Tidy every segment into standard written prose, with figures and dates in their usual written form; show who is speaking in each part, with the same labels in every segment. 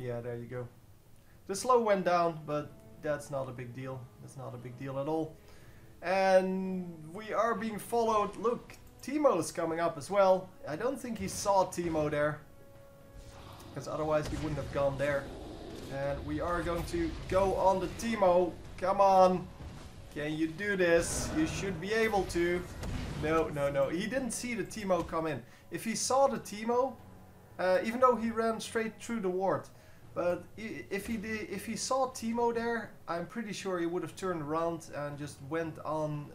Speaker 1: Yeah, there you go. The slow went down, but that's not a big deal. That's not a big deal at all. And we are being followed. Look, Teemo's coming up as well. I don't think he saw Teemo there, because otherwise he wouldn't have gone there. And we are going to go on the Teemo. Come on. Can you do this? You should be able to. No, no, no. He didn't see the Teemo come in. If he saw the Teemo, even though he ran straight through the ward, but if he saw Teemo there, I'm pretty sure he would have turned around and just went on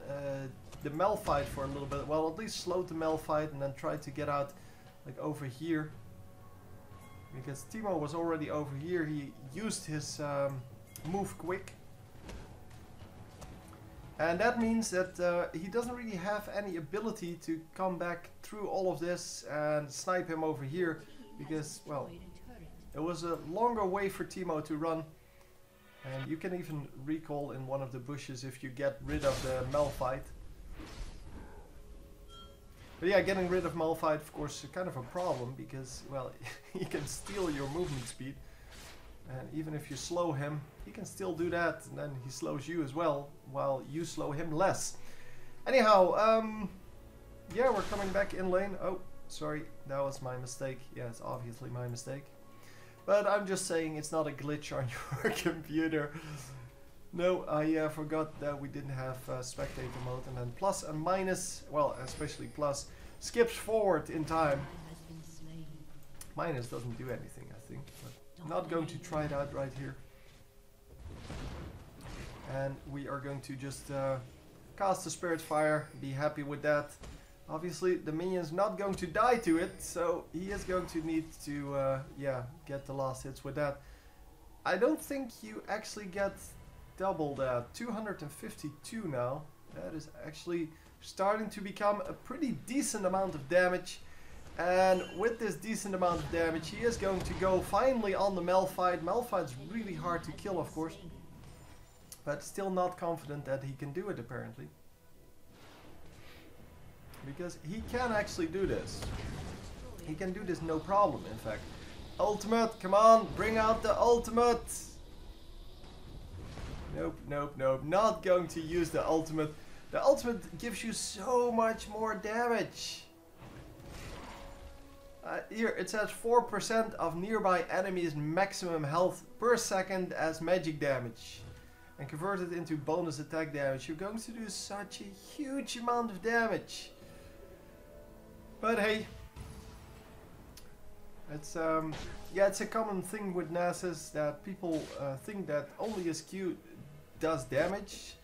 Speaker 1: the Malphite for a little bit. Well, at least slowed the Malphite and then tried to get out like over here. Because Teemo was already over here. He used his move quick. And that means that he doesn't really have any ability to come back through all of this and snipe him over here. Because, well, it was a longer way for Teemo to run. And you can even recall in one of the bushes if you get rid of the Malphite. But yeah, getting rid of Malphite, of course, is kind of a problem. Because, well, he can steal your movement speed. And even if you slow him, he can still do that. And then he slows you as well, while you slow him less. Anyhow, yeah, we're coming back in lane. Oh, sorry, that was my mistake. Yeah, it's obviously my mistake. But I'm just saying it's not a glitch on your computer. No, I forgot that we didn't have spectator mode. And then plus and minus, well, especially plus, skips forward in time. Minus doesn't do anything, I think. But I'm not going to try it out right here. And we are going to just cast the Spirit Fire, be happy with that. Obviously, the minion's not going to die to it, so he is going to need to, yeah, get the last hits with that. I don't think you actually get double that. 252 now. That is actually starting to become a pretty decent amount of damage. And with this decent amount of damage, he is going to go finally on the Malphite. Malphite's really hard to kill, of course. But still not confident that he can do it, apparently. Because he can actually do this. He can do this no problem, in fact. Ultimate, come on, bring out the ultimate! Nope, nope, nope, not going to use the ultimate. The ultimate gives you so much more damage. Here, it says 4% of nearby enemies' maximum health per second as magic damage. And converted into bonus attack damage. You're going to do such a huge amount of damage. But hey, it's yeah, it's a common thing with Nasus that people think that only his Q does damage,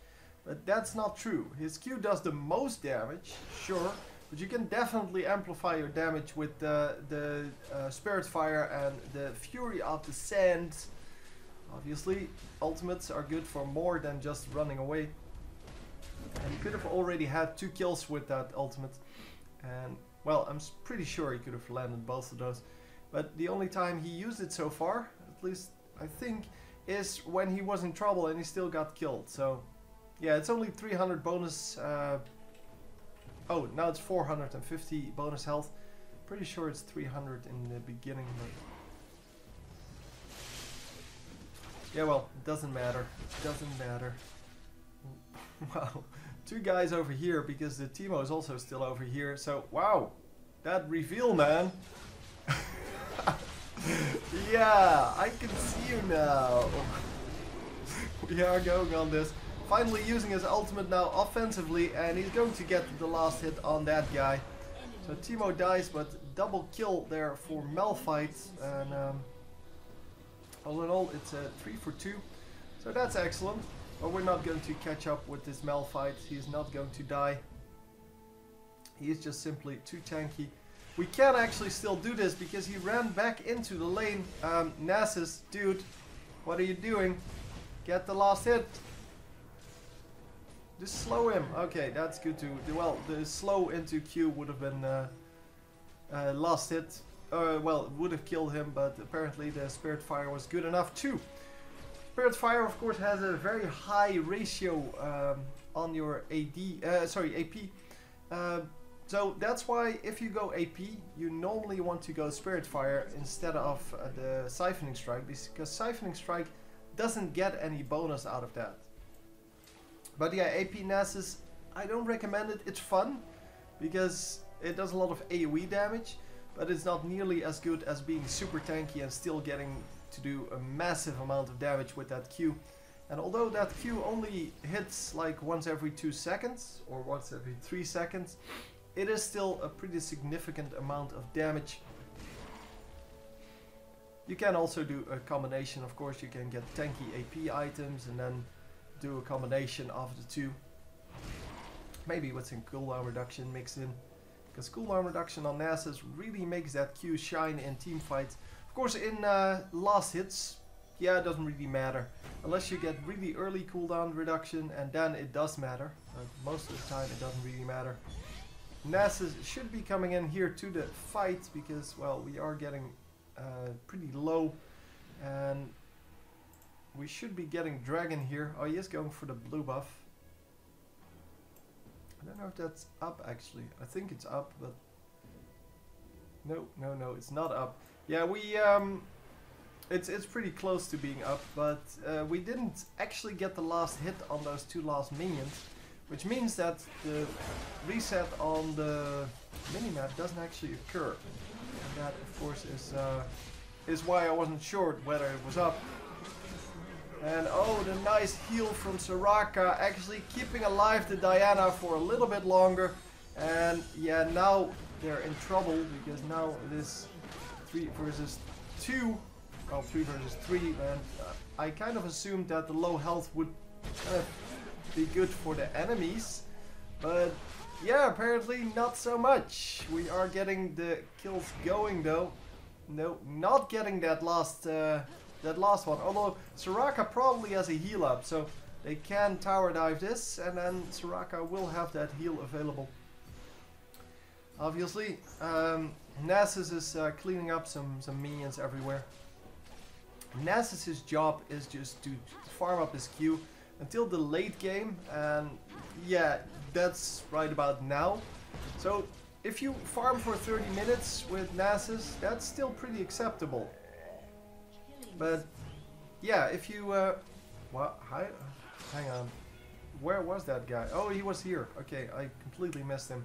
Speaker 1: but that's not true. His Q does the most damage, sure, but you can definitely amplify your damage with the Spirit Fire and the Fury of the Sands. Obviously, ultimates are good for more than just running away. And he could have already had 2 kills with that ultimate, and well, I'm pretty sure he could have landed both of those. But the only time he used it so far, at least I think, is when he was in trouble and he still got killed. So, yeah, it's only 300 bonus... oh, now it's 450 bonus health. Pretty sure it's 300 in the beginning, but... yeah, well, it doesn't matter. It doesn't matter. Wow. 2 guys over here because the Teemo is also still over here. So, wow, that reveal, man. Yeah, I can see you now. We are going on this. Finally using his ultimate now offensively, and he's going to get the last hit on that guy. So Teemo dies, but double kill there for Malphite. And all in all, it's a 3 for 2. So that's excellent. But we're not going to catch up with this Malphite. He's not going to die. He is just simply too tanky. We can actually still do this because he ran back into the lane. Nasus, dude, what are you doing? Get the last hit. Just slow him. Okay, that's good too. Well, the slow into Q would have been last hit. Well, it would have killed him, but apparently the Spirit Fire was good enough too. Spirit Fire, of course, has a very high ratio on your AP. So that's why if you go AP, you normally want to go Spirit Fire instead of the Siphoning Strike, because Siphoning Strike doesn't get any bonus out of that. But yeah, AP Nasus, I don't recommend it. It's fun because it does a lot of AoE damage, but it's not nearly as good as being super tanky and still getting to do a massive amount of damage with that Q. And although that Q only hits like once every 2 seconds or once every 3 seconds, it is still a pretty significant amount of damage. You can also do a combination, of course. You can get tanky AP items and then do a combination of the two. Maybe with some cooldown reduction mixed in, because cooldown reduction on Nasus really makes that Q shine in team fights. Of course, in last hits, yeah, it doesn't really matter. Unless you get really early cooldown reduction, and then it does matter. But most of the time it doesn't really matter. Nasus should be coming in here to the fight because, well, we are getting pretty low. And we should be getting Dragon here. Oh, he is going for the blue buff. I don't know if that's up actually. I think it's up, but no, it's not up. Yeah, we it's pretty close to being up, but we didn't actually get the last hit on those 2 last minions, which means that the reset on the minimap doesn't actually occur. And that, of course, is why I wasn't sure whether it was up. And oh, the nice heal from Soraka, actually keeping alive the Diana for a little bit longer. And yeah, now they're in trouble because now it is 3 versus 2. Well, 3 versus 3, and I kind of assumed that the low health would be good for the enemies. But yeah, apparently not so much. We are getting the kills going though. No, not getting that last one. Although Soraka probably has a heal up, so they can tower dive this, and then Soraka will have that heal available. Obviously, Nasus is cleaning up some minions everywhere. Nasus's job is just to farm up his Q until the late game, and yeah, that's right about now. So if you farm for 30 minutes with Nasus, that's still pretty acceptable. But yeah, if you well, hang on, where was that guy? Oh, he was here. Okay, I completely missed him.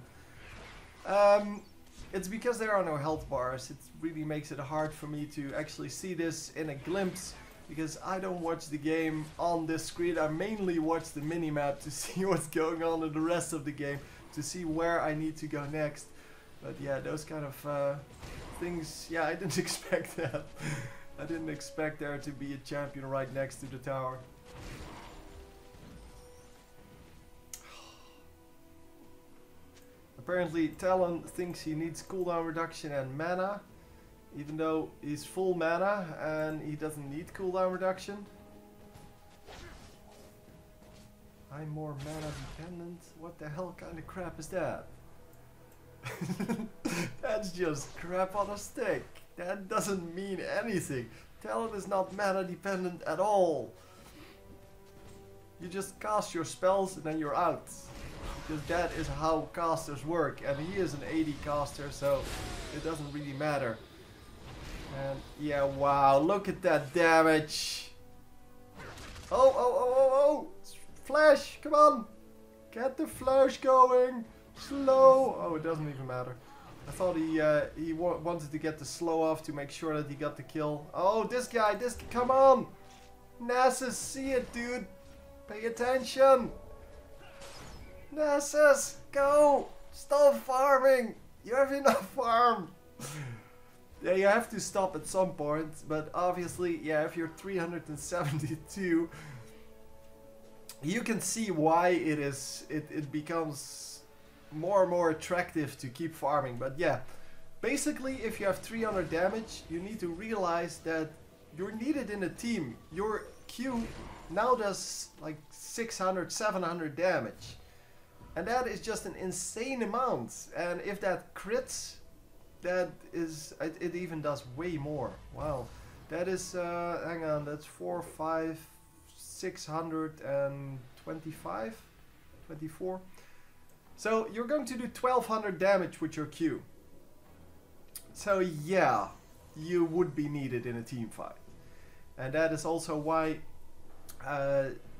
Speaker 1: It's because there are no health bars. It really makes it hard for me to actually see this in a glimpse, because I don't watch the game on this screen. I mainly watch the minimap to see what's going on in the rest of the game, to see where I need to go next. But yeah, those kind of things, yeah, I didn't expect that. I didn't expect there to be a champion right next to the tower. Apparently Talon thinks he needs cooldown reduction and mana, even though he's full mana and he doesn't need cooldown reduction. I'm more mana dependent? What the hell kind of crap is that? That's just crap on a stick. That doesn't mean anything. Talon is not mana dependent at all. You just cast your spells and then you're out. Because that is how casters work, and he is an AD caster, so it doesn't really matter. And yeah, wow, look at that damage. Oh, flash, come on, get the flash going, slow. Oh, it doesn't even matter. I thought he wanted to get the slow off to make sure that he got the kill. Oh, this guy, come on, Nasus, see it, dude, pay attention. Nasus, go! Stop farming! You have enough farm! Yeah, you have to stop at some point, but obviously, yeah, if you're 372, you can see why it becomes more and more attractive to keep farming. But yeah, basically, if you have 300 damage, you need to realize that you're needed in a team. Your Q now does like 600, 700 damage. And that is just an insane amount. And if that crits, that is, it even does way more. Wow. That is, hang on, that's 4, 5, 625, 24. So you're going to do 1200 damage with your Q. So yeah, you would be needed in a team fight. And that is also why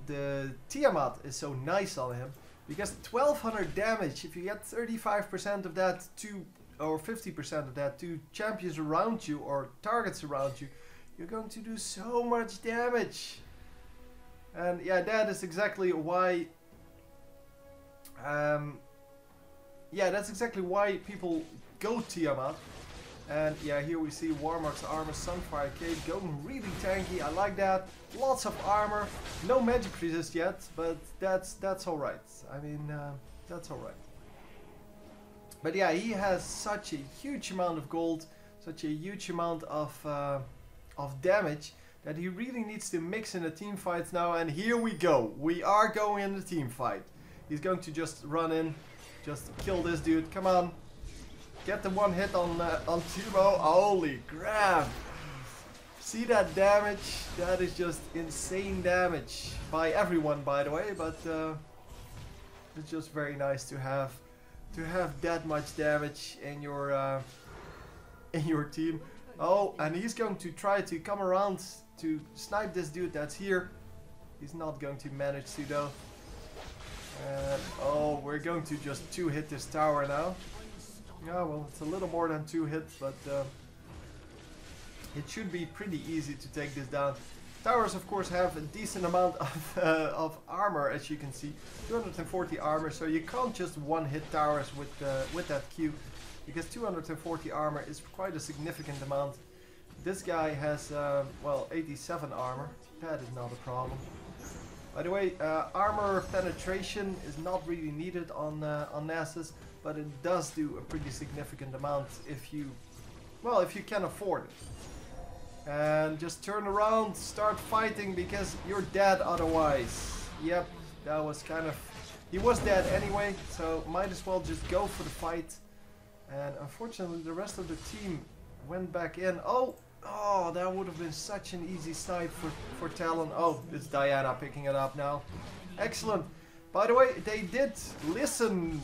Speaker 1: the Tiamat is so nice on him. Because 1200 damage, if you get 35% of that to, or 50% of that to champions around you or targets around you, you're going to do so much damage. And yeah, that is exactly why that's exactly why people go Tiamat. And yeah, here we see Warmark's armor, Sunfire Cape, going really tanky. I like that. Lots of armor, no magic resist yet, but that's alright. I mean, that's alright. But yeah, he has such a huge amount of gold, such a huge amount of damage, that he really needs to mix in the team fights now. And here we go. We are going in the team fight. He's going to just run in, just kill this dude. Come on. Get the one hit on Timo. Holy crap. See that damage? That is just insane damage by everyone, by the way, but it's just very nice to have that much damage in your team. Oh, and he's going to try to come around to snipe this dude that's here. He's not going to manage to though. And oh, we're going to just 2-hit this tower now. Yeah, well, it's a little more than 2 hits, but it should be pretty easy to take this down. Towers, of course, have a decent amount of armor, as you can see. 240 armor, so you can't just one-hit towers with that Q, because 240 armor is quite a significant amount. This guy has, well, 87 armor. That is not a problem. By the way, armor penetration is not really needed on Nasus, but it does do a pretty significant amount if you can afford it. And just turn around, start fighting, because you're dead otherwise. Yep, that was kind of... He was dead anyway, so might as well just go for the fight. And unfortunately the rest of the team went back in. Oh, that would have been such an easy snipe for Talon. Oh, it's Diana picking it up now. Excellent. By the way, they did listen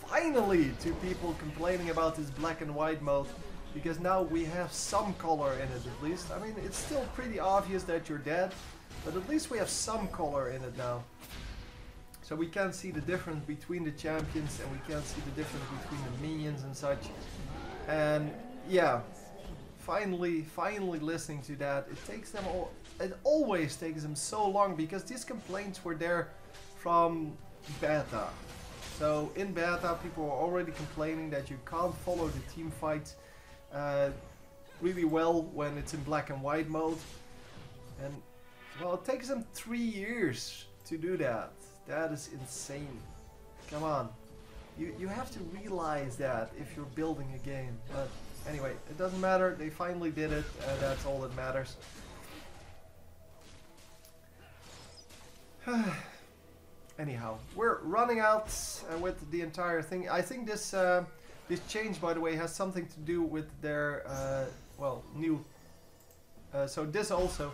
Speaker 1: finally to people complaining about this black and white mode, because now we have some color in it at least. I mean, it's still pretty obvious that you're dead, but at least we have some color in it now. So we can see the difference between the champions, and we can see the difference between the minions and such. And yeah, finally listening to that. It always takes them so long, because these complaints were there from beta. So in beta, people were already complaining that you can't follow the team fight really well when it's in black and white mode. And well, it takes them 3 years to do that. That is insane. Come on. You have to realize that if you're building a game. But anyway, it doesn't matter. They finally did it, and that's all that matters. Anyhow, we're running out with the entire thing. I think this change, by the way, has something to do with their new. So this also,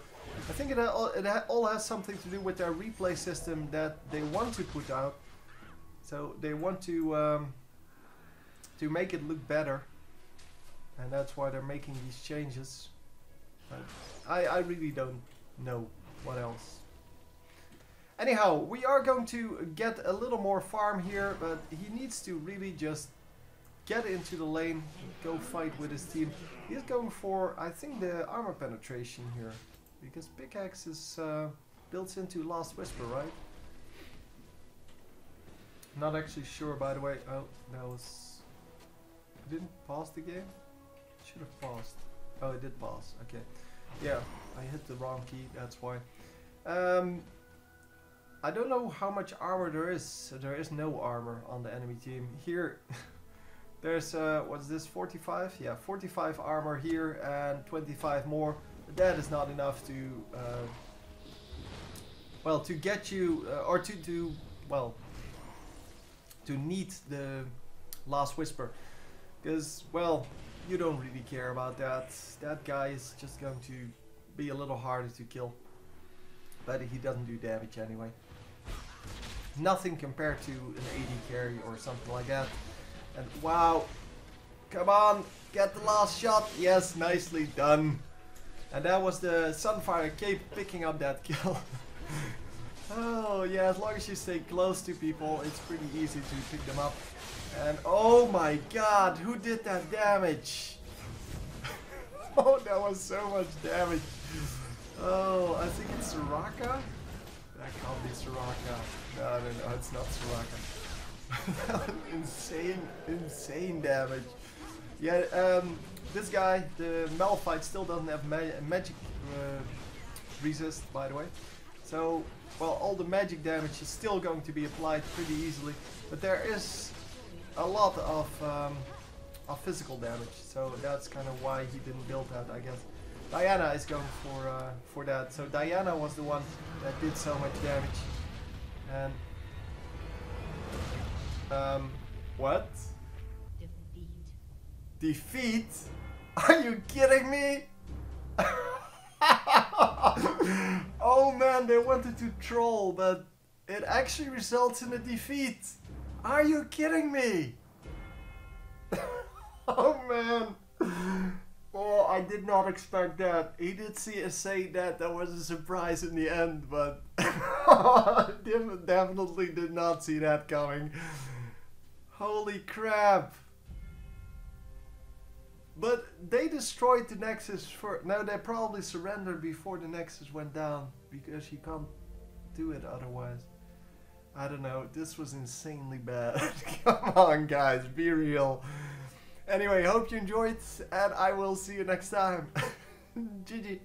Speaker 1: I think it all has something to do with their replay system that they want to put out. So they want to make it look better, and that's why they're making these changes. But I really don't know what else. Anyhow, we are going to get a little more farm here, but he needs to really just get into the lane, go fight with his team. He's going for, I think, the armor penetration here, because pickaxe is built into Last Whisper, right? Not actually sure, by the way. Oh, that was... I didn't pause the game? Should have paused. Oh, it did pause. Okay. Yeah, I hit the wrong key, that's why. I don't know how much armor there is. So there is no armor on the enemy team. Here, there's, what's this, 45? Yeah, 45 armor here and 25 more. But that is not enough to, well, to get you, or to need the Last Whisper. Because, well, you don't really care about that. That guy is just going to be a little harder to kill. But he doesn't do damage anyway. Nothing compared to an AD carry or something like that. And wow, come on, get the last shot. Yes, nicely done. And that was the Sunfire Cape picking up that kill. Oh yeah, as long as you stay close to people, it's pretty easy to pick them up. And oh my god, who did that damage? Oh, that was so much damage. Oh, I think it's Soraka? That can't be Soraka. No, it's not Soraka. Insane damage. Yeah, this guy, the Malphite, still doesn't have magic resist, by the way. So, well, all the magic damage is still going to be applied pretty easily, but there is a lot of physical damage, so that's kind of why he didn't build that, I guess. Diana is going for that, so Diana was the one that did so much damage. And what? Defeat? Are you kidding me? Oh man, they wanted to troll, but it actually results in a defeat. Are you kidding me? Oh man. Oh, I did not expect that. He did say that was a surprise in the end, but definitely did not see that coming. Holy crap. But they destroyed the Nexus for... No, they probably surrendered before the Nexus went down, because you can't do it otherwise. I don't know, this was insanely bad. Come on guys, be real. Anyway, hope you enjoyed, and I will see you next time. GG.